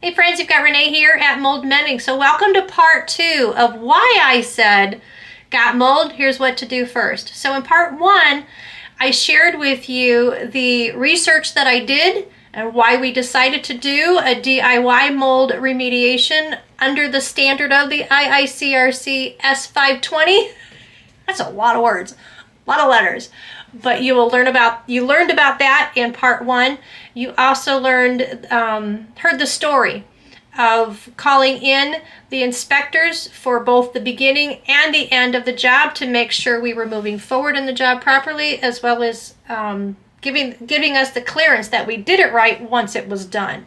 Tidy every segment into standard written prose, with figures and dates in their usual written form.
Hey friends, you've got Renee here at Mold Mending. So welcome to part 2 of why I said got mold. Here's what to do first. So in part 1, I shared with you the research that I did and why we decided to do a DIY mold remediation under the standard of the IICRC S520. That's a lot of words, a lot of letters. But you learned about that in part 1. You also heard the story of calling in the inspectors for both the beginning and the end of the job to make sure we were moving forward in the job properly, as well as giving us the clearance that we did it right once it was done,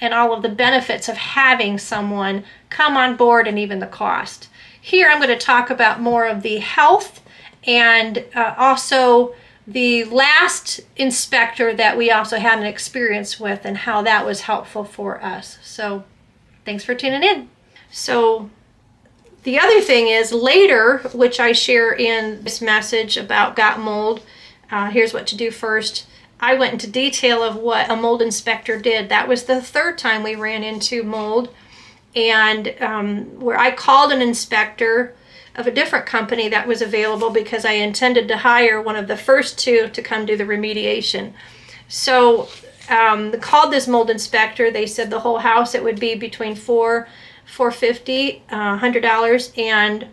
and all of the benefits of having someone come on board and even the cost. Here I'm going to talk about more of the health and also the last inspector that we also had an experience with and how that was helpful for us. So thanks for tuning in. So the other thing is later, which I share in this message about got mold, here's what to do first. I went into detail of what a mold inspector did. That was the third time we ran into mold, and where I called an inspector of a different company that was available because I intended to hire one of the first two to come do the remediation. So called this mold inspector. They said the whole house, it would be between $450, $100, and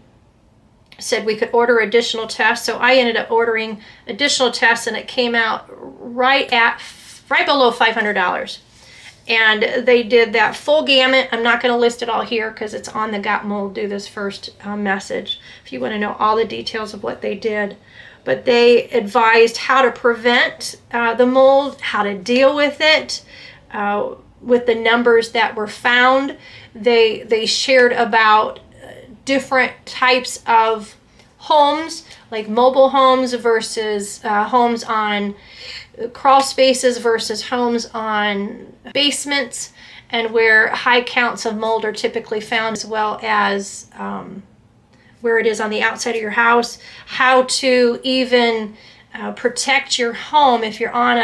said we could order additional tests. So I ended up ordering additional tests, and it came out right below $500. And they did that full gamut. I'm not going to list it all here because it's on the Got Mold Do This First message if you want to know all the details of what they did. But they advised how to prevent the mold, how to deal with it, with the numbers that were found. They shared about different types of homes, like mobile homes versus homes on crawl spaces versus homes on basements, and where high counts of mold are typically found, as well as where it is on the outside of your house, how to even protect your home if you're on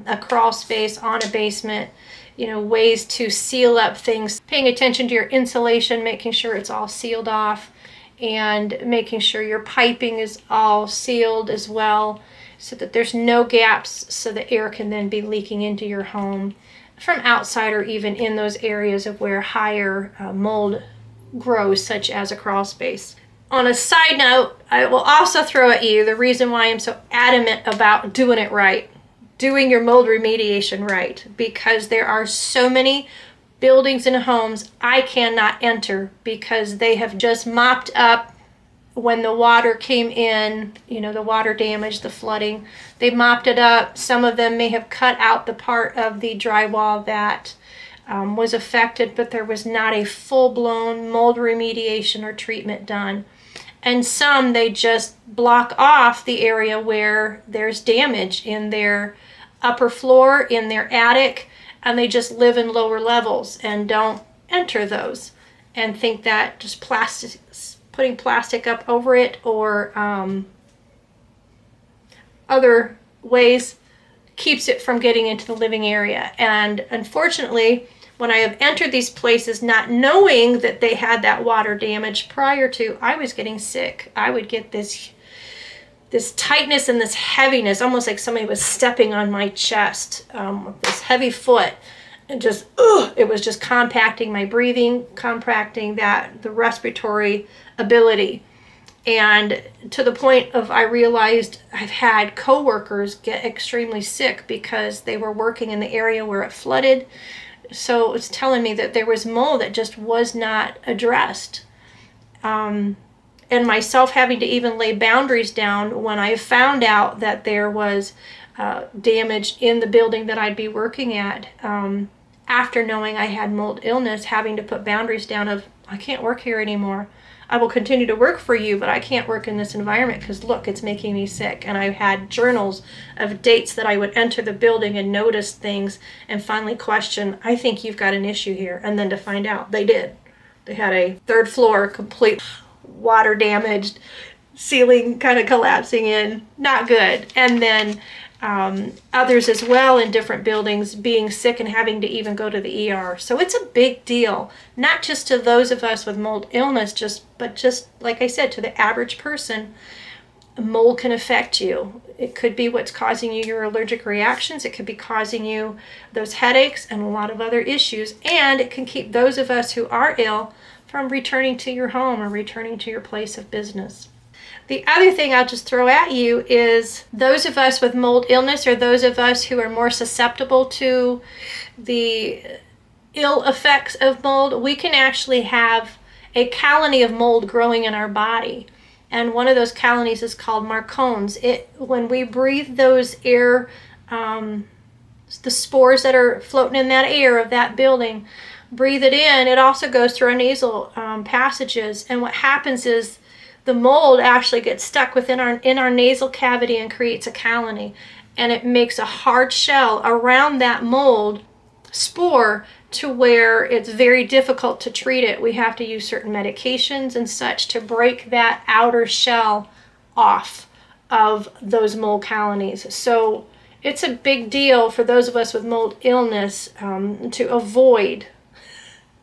a crawl space, on a basement, ways to seal up things, paying attention to your insulation, making sure it's all sealed off, and making sure your piping is all sealed as well, so that there's no gaps, so the air can then be leaking into your home from outside, or even in those areas of where higher mold grows, such as a crawl space. On a side note, I will also throw at you the reason why I'm so adamant about doing it right, doing your mold remediation right, because there are so many buildings and homes I cannot enter because they have just mopped up when the water came in, the water damage, the flooding. They mopped it up. Some of them may have cut out the part of the drywall that was affected, but there was not a full-blown mold remediation or treatment done. And some, they just block off the area where there's damage in their upper floor, in their attic, and they just live in lower levels and don't enter those, and think that just putting plastic up over it or other ways keeps it from getting into the living area. And unfortunately, when I have entered these places not knowing that they had that water damage prior to, I was getting sick. I would get this tightness and this heaviness, almost like somebody was stepping on my chest, with this heavy foot, and just it was just compacting my breathing, compacting the respiratory ability. And to the point of, I realized I've had coworkers get extremely sick because they were working in the area where it flooded. So it's telling me that there was mold that just was not addressed. And myself having to even lay boundaries down when I found out that there was damage in the building that I'd be working at, after knowing I had mold illness, having to put boundaries down of, I can't work here anymore. I will continue to work for you, but I can't work in this environment because look, it's making me sick. And I've had journals of dates that I would enter the building and notice things and finally question, I think you've got an issue here. And then to find out they did. They had a third floor complete water damaged, ceiling kind of collapsing in, not good. And then others as well in different buildings being sick and having to even go to the ER. So it's a big deal, not just to those of us with mold illness, but just like I said, to the average person. Mold can affect you. It could be what's causing you your allergic reactions. It could be causing you those headaches and a lot of other issues. And it can keep those of us who are ill from returning to your home or returning to your place of business. The other thing I'll just throw at you is those of us with mold illness, or those of us who are more susceptible to the ill effects of mold, we can actually have a colony of mold growing in our body. And one of those colonies is called marcones. When we breathe those air, the spores that are floating in that air of that building, breathe it in, it also goes through our nasal passages. And what happens is the mold actually gets stuck within our nasal cavity and creates a colony. And it makes a hard shell around that mold spore to where it's very difficult to treat it. We have to use certain medications and such to break that outer shell off of those mold colonies. So it's a big deal for those of us with mold illness to avoid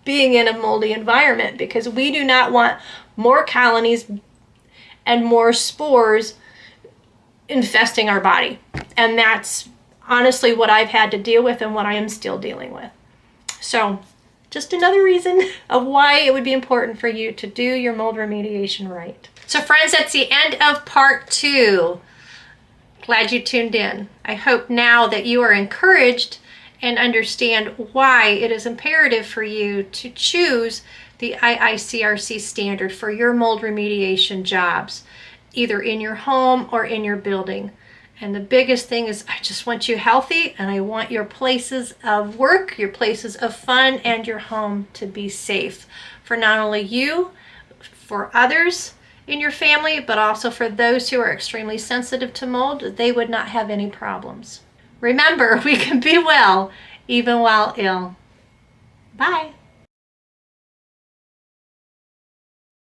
being in a moldy environment, because we do not want more colonies and more spores infesting our body. And that's honestly what I've had to deal with and what I am still dealing with. So just another reason of why it would be important for you to do your mold remediation right. So friends, that's the end of part 2. Glad you tuned in. I hope now that you are encouraged and understand why it is imperative for you to choose the IICRC standard for your mold remediation jobs, either in your home or in your building. And the biggest thing is, I just want you healthy, and I want your places of work, your places of fun, and your home to be safe for not only you, for others in your family, but also for those who are extremely sensitive to mold, that they would not have any problems. Remember, we can be well even while ill. Bye.